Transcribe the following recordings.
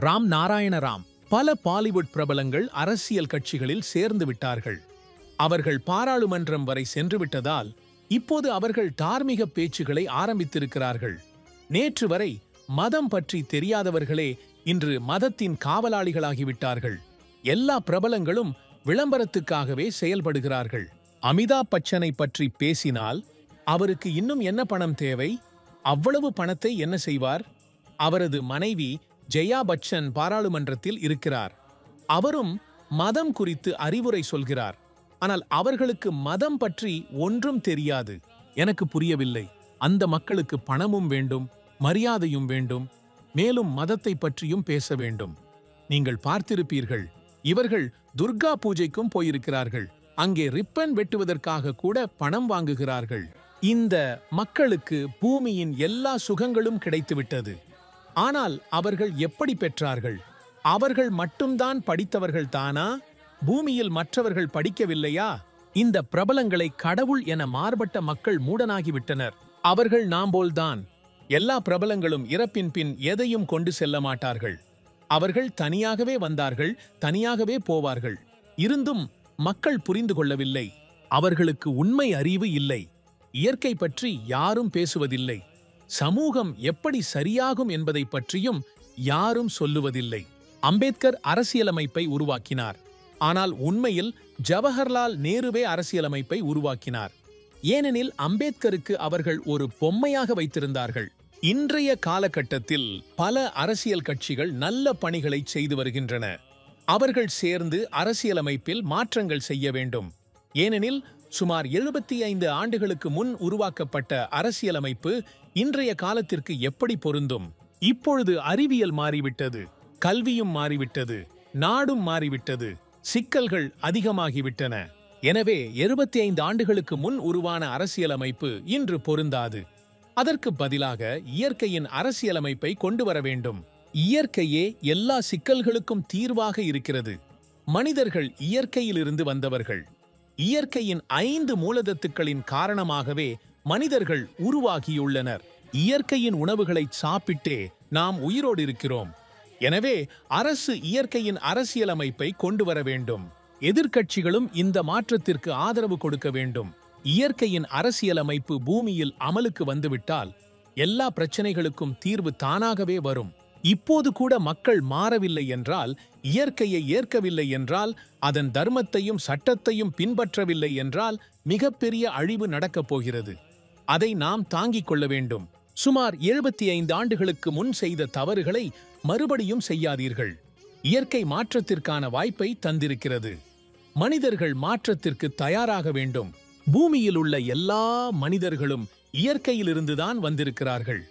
ராம் நாராயண ராம். பல பாலிவுட் பிரபலங்கள் அரசியல் கட்சிகளில் சேர்ந்து விட்டார்கள். அவர்கள் பாராளுமன்றம் வரை சென்று விட்டதால் இப்போது அவர்கள் தார்மீக பேச்சுகளை ஆரம்பித்திருக்கிறார்கள். நேற்று வரை மதம் பற்றி தெரியாதவர்களே இன்று மதத்தின் காவலாளிகளாகிவிட்டார்கள். எல்லா பிரபலங்களும் விளம்பரத்துக்காகவே செயல்படுகிறார்கள். அமிதாப் பச்சனை பற்றி பேசினால் அவருக்கு இன்னும் என்ன பணம் தேவை? அவ்வளவு பணத்தை என்ன செய்வார்? அவரது மனைவி ஜெயா பச்சன் பாராளுமன்றத்தில் இருக்கிறார். அவரும் மதம் குறித்து அறிவுரை சொல்கிறார். ஆனால் அவர்களுக்கு மதம் பற்றி ஒன்றும் தெரியாது. எனக்கு புரியவில்லை. அந்த மக்களுக்கு பணமும் வேண்டும், மரியாதையும் வேண்டும், மேலும் மதத்தை பற்றியும் பேச வேண்டும். நீங்கள் பார்த்திருப்பீர்கள், இவர்கள் துர்கா பூஜைக்கும் போயிருக்கிறார்கள். அங்கே ரிப்பன் வெட்டுவதற்காக கூட பணம் வாங்குகிறார்கள். இந்த மக்களுக்கு பூமியின் எல்லா சுகங்களும் கிடைத்துவிட்டது. ஆனால் அவர்கள் எப்படி பெற்றார்கள்? அவர்கள் மட்டும்தான் படித்தவர்கள் தானா? பூமியில் மற்றவர்கள் படிக்கவில்லையா? இந்த பிரபலங்களை கடவுள் என மாறுபட்ட மக்கள் மூடனாகிவிட்டனர். அவர்கள் நாம் போல்தான். எல்லா பிரபலங்களும் இறப்பின் பின் எதையும் கொண்டு செல்ல மாட்டார்கள். அவர்கள் தனியாகவே வந்தார்கள், தனியாகவே போவார்கள். இருந்தும் மக்கள் புரிந்து கொள்ளவில்லை. அவர்களுக்கு உண்மை அறிவு இல்லை. இயற்கை பற்றி யாரும் பேசுவதில்லை. சமூகம் எப்படி சரியாகும் என்பதை பற்றியும் யாரும் சொல்லுவதில்லை. அம்பேத்கர் அரசியலமைப்பை உருவாக்கினார். ஆனால் உண்மையில் ஜவஹர்லால் நேருவே அரசியலமைப்பை உருவாக்கினார். ஏனெனில் அம்பேத்கருக்கு அவர்கள் ஒரு பொம்மையாக வைத்திருந்தார்கள். இன்றைய காலகட்டத்தில் பல அரசியல் கட்சிகள் நல்ல பணிகளை செய்து வருகின்றன. அவர்கள் சேர்ந்து அரசியலமைப்பில் மாற்றங்கள் செய்ய வேண்டும். ஏனெனில் சுமார் 75 ஆண்டுகளுக்கு முன் உருவாக்கப்பட்ட அரசியலமைப்பு இன்றைய காலத்திற்கு எப்படி பொருந்தும்? இப்பொழுது அறிவியல் மாறிவிட்டது, கல்வியும் மாறிவிட்டது, நாடும் மாறிவிட்டது, சிக்கல்கள் அதிகமாகிவிட்டன. எனவே 75 ஆண்டுகளுக்கு முன் உருவான அரசியலமைப்பு இன்று பொருந்தாது. அதற்கு பதிலாக இயற்கையின் அரசியலமைப்பை கொண்டு வர வேண்டும். இயற்கையே எல்லா சிக்கல்களுக்கும் தீர்வாக இருக்கிறது. மனிதர்கள் இயற்கையிலிருந்து வந்தவர்கள். இயற்கையின் 5 மூலதத்துக்களின் காரணமாகவே மனிதர்கள் உருவாகியுள்ளனர். இயற்கையின் உணவுகளை சாப்பிட்டே நாம் உயிரோடு இருக்கிறோம். எனவே அரசு இயற்கையின் அரசியலமைப்பை கொண்டு வர வேண்டும். எதிர்க்கட்சிகளும் இந்த மாற்றத்திற்கு ஆதரவு கொடுக்க வேண்டும். இயற்கையின் அரசியலமைப்பு பூமியில் அமலுக்கு வந்துவிட்டால் எல்லா பிரச்சனைகளுக்கும் தீர்வு தானாகவே வரும். இப்போது கூட மக்கள் மாறவில்லை என்றால், இயற்கையை ஏற்கவில்லை என்றால், அதன் தர்மத்தையும் சட்டத்தையும் பின்பற்றவில்லை என்றால் மிகப்பெரிய அழிவு நடக்கப் போகிறது. அதை நாம் தாங்கிக் கொள்ள வேண்டும். சுமார் 75 ஆண்டுகளுக்கு முன் செய்த தவறுகளை மறுபடியும் செய்யாதீர்கள். இயற்கை மாற்றத்திற்கான வாய்ப்பை தந்திருக்கிறது. மனிதர்கள் மாற்றத்திற்கு தயாராக வேண்டும். பூமியில் உள்ள எல்லா மனிதர்களும் இயற்கையிலிருந்துதான் வந்திருக்கிறார்கள்.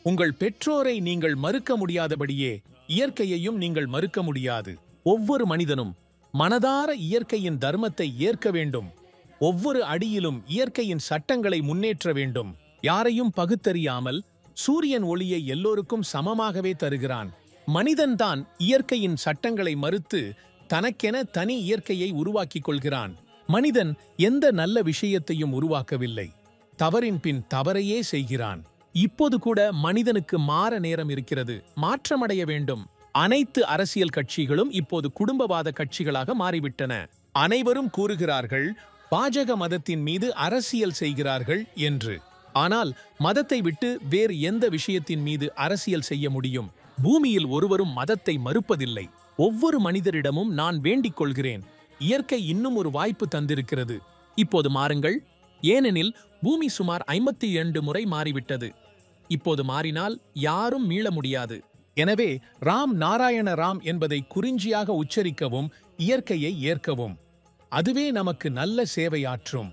உங்கள் பெற்றோரை நீங்கள் மறுக்க முடியாதபடியே இயற்கையையும் நீங்கள் மறுக்க முடியாது. ஒவ்வொரு மனிதனும் மனதார இயற்கையின் தர்மத்தை ஏற்க வேண்டும். ஒவ்வொரு அடியிலும் இயற்கையின் சட்டங்களை முன்னேற்ற வேண்டும். யாரையும் பகுத்தறியாமல் சூரியன் ஒளியை எல்லோருக்கும் சமமாகவே தருகிறான். மனிதன்தான் இயற்கையின் சட்டங்களை மறுத்து தனக்கென தனி இயற்கையை உருவாக்கிக் கொள்கிறான். மனிதன் எந்த நல்ல விஷயத்தையும் உருவாக்கவில்லை. தவறின் பின் தவறையே செய்கிறான். இப்போது கூட மனிதனுக்கு மாற நேரம் இருக்கிறது. மாற்றமடைய வேண்டும். அனைத்து அரசியல் கட்சிகளும் இப்போது குடும்பவாத கட்சிகளாக மாறிவிட்டன. அனைவரும் கூறுகிறார்கள் பாஜக மதத்தின் மீது அரசியல் செய்கிறார்கள் என்று. ஆனால் மதத்தை விட்டு வேறு எந்த விஷயத்தின் மீது அரசியல் செய்ய முடியும்? பூமியில் ஒருவரும் மதத்தை மறுப்பதில்லை. ஒவ்வொரு மனிதரிடமும் நான் வேண்டிக் கொள்கிறேன், இயற்கை இன்னும் ஒரு வாய்ப்பு தந்திருக்கிறது. இப்போது மாறுங்கள். ஏனெனில் பூமி சுமார் 52 முறை மாறிவிட்டது. இப்போது மாறினால் யாரும் மீள முடியாது. எனவே ராம் நாராயண ராம் என்பதை குறிஞ்சியாக உச்சரிக்கவும், இயற்கையை ஏற்கவும். அதுவே நமக்கு நல்ல சேவையாற்றும்.